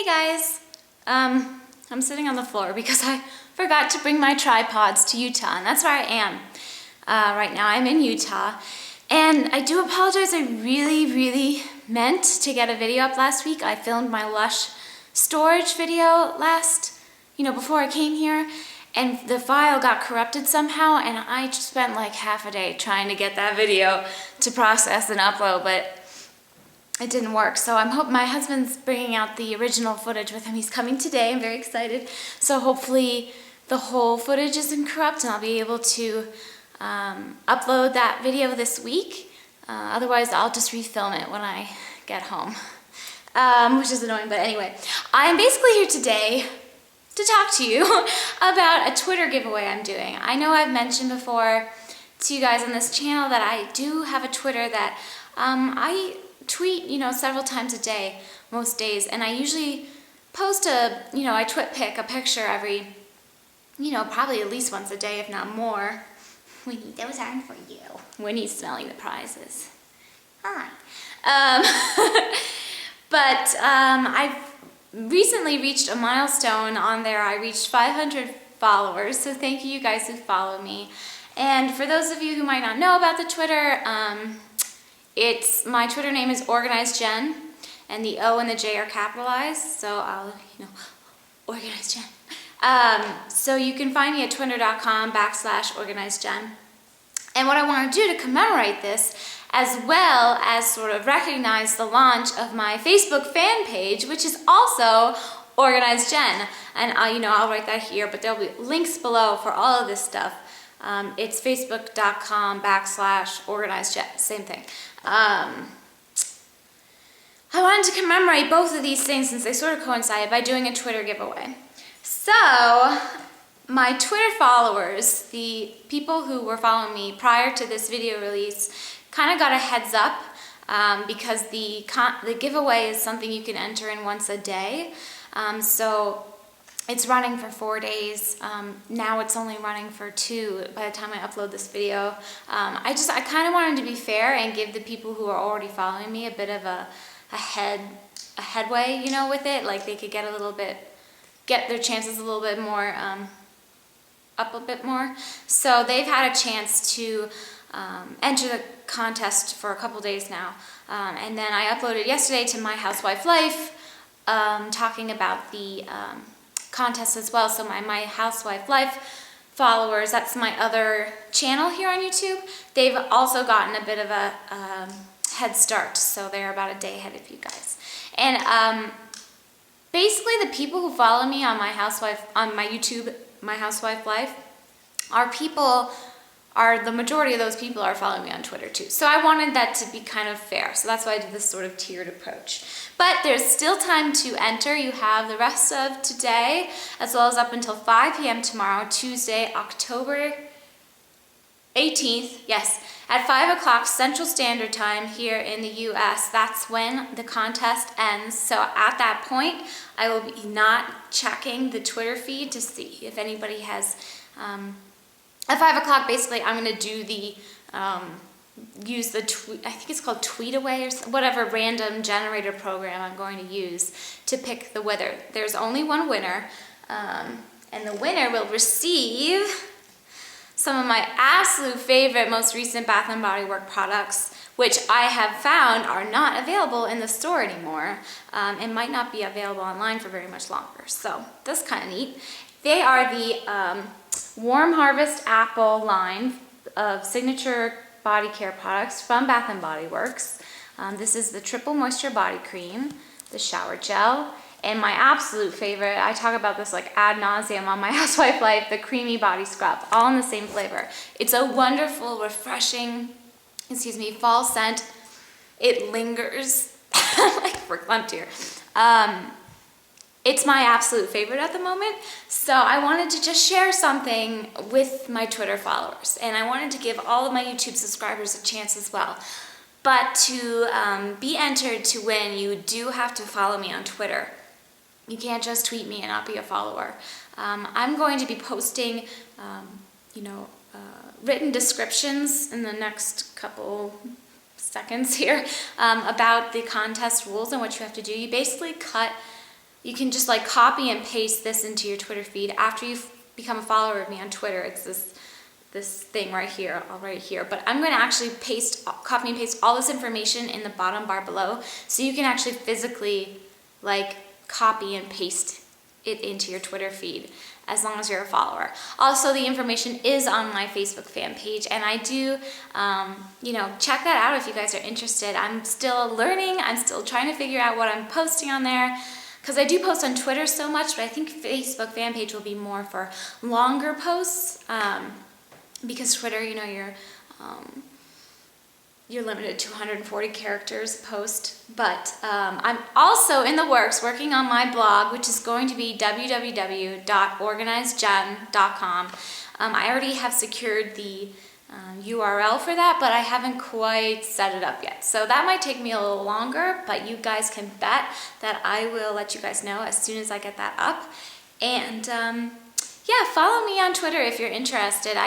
Hey guys, I'm sitting on the floor because I forgot to bring my tripods to Utah, and that's where I am right now. I'm in Utah, and I do apologize. I really meant to get a video up last week. I filmed my Lush storage video before I came here, and the file got corrupted somehow, and I just spent like half a day trying to get that video to process and upload, but it didn't work. So I'm hoping my husband's bringing out the original footage with him. He's coming today. I'm very excited. So hopefully the whole footage isn't corrupt and I'll be able to upload that video this week. Otherwise, I'll just refilm it when I get home, which is annoying. But anyway, I'm basically here today to talk to you about a Twitter giveaway I'm doing. I know I've mentioned before to you guys on this channel that I do have a Twitter that I tweet, several times a day, most days, and I usually post I twit pic a picture every, probably at least once a day, if not more. Winnie, those aren't for you. Winnie's smelling the prizes. Hi. But I've recently reached a milestone on there. I reached 500 followers, so thank you guys who follow me. And for those of you who might not know about the Twitter, my Twitter name is Organized Jen, and the O and the J are capitalized, so I'll, Organized Jen. So you can find me at twitter.com/OrganizedJen. And what I want to do to commemorate this, as well as sort of recognize the launch of my Facebook fan page, which is also Organized Jen. And I'll write that here, but there'll be links below for all of this stuff. It's facebook.com/OrganizedJen, same thing. I wanted to commemorate both of these things since they sort of coincide by doing a Twitter giveaway. So, my Twitter followers, the people who were following me prior to this video release, kind of got a heads up because the giveaway is something you can enter in once a day. So it's running for 4 days. Now it's only running for 2 by the time I upload this video. I kind of wanted to be fair and give the people who are already following me a bit of a headway, with it. Like they could get their chances a little bit more, up a bit more. So they've had a chance to enter the contest for a couple days now. And then I uploaded yesterday to My Housewife Life, talking about the contest as well. So my Housewife Life followers, that's my other channel here on YouTube, they've also gotten a bit of a head start, so they're about a day ahead of you guys. And basically the people who follow me on my YouTube, My Housewife Life, the majority of those people are following me on Twitter too. So I wanted that to be kind of fair. So that's why I did this sort of tiered approach. But there's still time to enter. You have the rest of today, as well as up until 5 p.m. tomorrow, Tuesday, October 18th. Yes, at 5 o'clock Central Standard Time here in the U.S. That's when the contest ends. So at that point, I will be not checking the Twitter feed to see if anybody has... At 5 o'clock, basically, I'm going to do use the tweet, I think it's called Tweetaway or whatever random generator program I'm going to use to pick the winner. There's only one winner, and the winner will receive some of my absolute favorite, most recent Bath & Body Works products, which I have found are not available in the store anymore, and might not be available online for very much longer. So that's kind of neat. They are the Warm Harvest Apple line of signature body care products from Bath & Body Works. This is the Triple Moisture Body Cream, the Shower Gel, and my absolute favorite, I talk about this like ad nauseum on My Housewife Life, the Creamy Body Scrub, all in the same flavor. It's a wonderful, refreshing, fall scent. It lingers, like verklempt here. It's my absolute favorite at the moment, so I wanted to just share something with my Twitter followers, and I wanted to give all of my YouTube subscribers a chance as well. But to be entered to win, you do have to follow me on Twitter. You can't just tweet me and not be a follower. I'm going to be posting, written descriptions in the next couple seconds here about the contest rules and what you have to do. You basically cut you can just like copy and paste this into your Twitter feed. After you've become a follower of me on Twitter, it's this thing right here, but I'm going to actually copy and paste all this information in the bottom bar below, so you can actually physically like copy and paste it into your Twitter feed as long as you're a follower. Also, the information is on my Facebook fan page, and I do, check that out if you guys are interested. I'm still learning. I'm still trying to figure out what I'm posting on there, because I do post on Twitter so much, but I think Facebook fan page will be more for longer posts, because Twitter, you're limited to 140 characters post. But I'm also in the works working on my blog, which is going to be www.organizedjen.com. I already have secured the URL for that, but I haven't quite set it up yet. So that might take me a little longer, but you guys can bet that I will let you guys know as soon as I get that up. And yeah, follow me on Twitter if you're interested.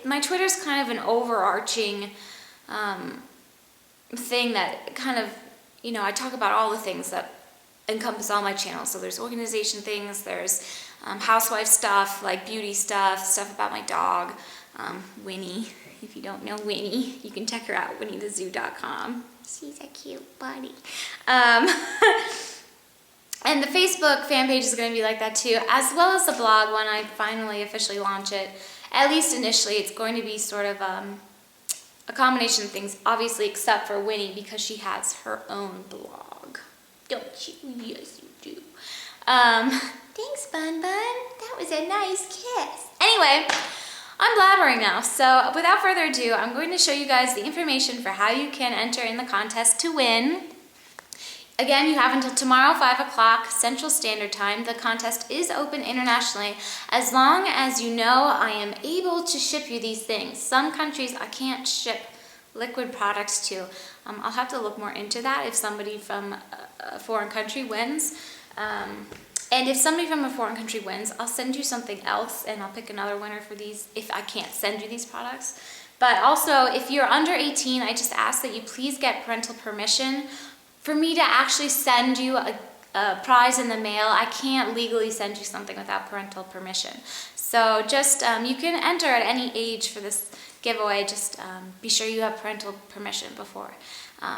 My Twitter's kind of an overarching thing that kind of, I talk about all the things that encompass all my channels. So there's organization things, there's housewife stuff, like beauty stuff about my dog, Winnie. If you don't know Winnie, you can check her out, winniethezoo.com. She's a cute bunny. And the Facebook fan page is going to be like that too, as well as the blog when I finally officially launch it. At least initially, it's going to be sort of a combination of things, obviously, except for Winnie, because she has her own blog. Don't you? Yes, you do. Thanks, Bun Bun. That was a nice kiss. Anyway, I'm blabbering now, so without further ado, I'm going to show you guys the information for how you can enter in the contest to win. Again, you have until tomorrow, 5 o'clock Central Standard Time. The contest is open internationally, as long as you know I am able to ship you these things. Some countries I can't ship liquid products to. I'll have to look more into that if somebody from a foreign country wins. And if somebody from a foreign country wins, I'll send you something else, and I'll pick another winner for these if I can't send you these products. But also, if you're under 18, I just ask that you please get parental permission for me to actually send you a prize in the mail. I can't legally send you something without parental permission. So just, you can enter at any age for this giveaway. Just be sure you have parental permission before.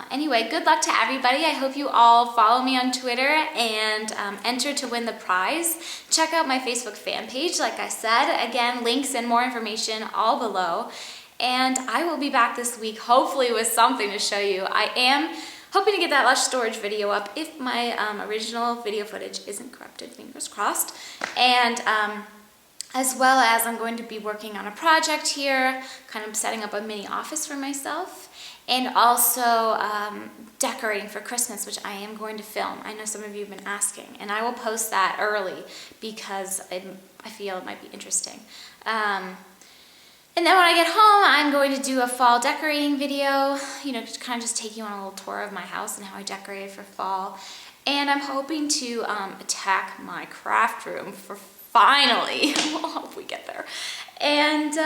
Anyway, good luck to everybody. I hope you all follow me on Twitter and enter to win the prize. Check out my Facebook fan page, like I said. Again, links and more information all below. And I will be back this week, hopefully with something to show you. I am hoping to get that Lush storage video up if my original video footage isn't corrupted, fingers crossed. And as well as I'm going to be working on a project here, kind of setting up a mini office for myself, and also decorating for Christmas, which I am going to film. I know some of you have been asking, and I will post that early because I feel it might be interesting. And then when I get home, I'm going to do a fall decorating video, to kind of just take you on a little tour of my house and how I decorated for fall. And I'm hoping to attack my craft room for finally. We'll hope we get there. And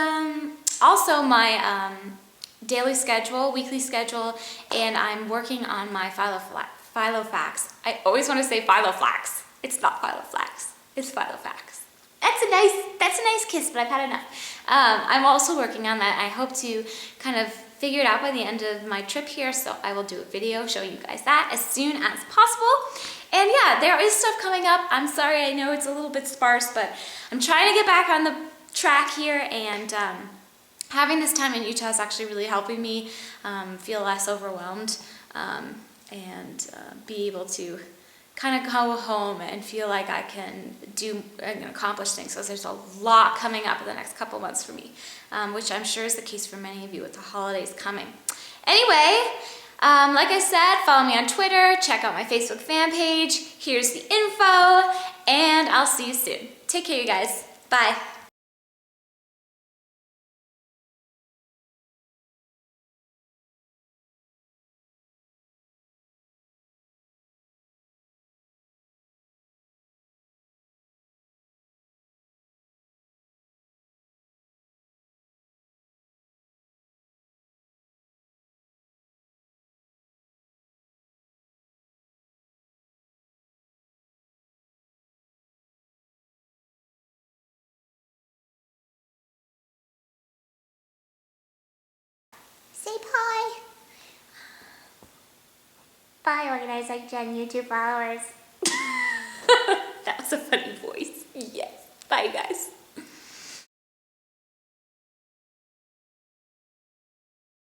also my daily schedule, weekly schedule, and I'm working on my Filofax. I always want to say Filoflax. It's not Filoflax. It's Filofax. That's a nice kiss, but I've had enough. I'm also working on that. I hope to kind of figure it out by the end of my trip here, so I will do a video showing you guys that as soon as possible. And yeah, there is stuff coming up. I'm sorry, I know it's a little bit sparse, but I'm trying to get back on the track here, and having this time in Utah is actually really helping me feel less overwhelmed and be able to kind of go home and feel like I can do and accomplish things, because there's a lot coming up in the next couple months for me, which I'm sure is the case for many of you with the holidays coming. Anyway, like I said, follow me on Twitter, check out my Facebook fan page, here's the info, and I'll see you soon. Take care, you guys. Bye. Say bye. Bye, Organized Like Jen YouTube followers. That was a funny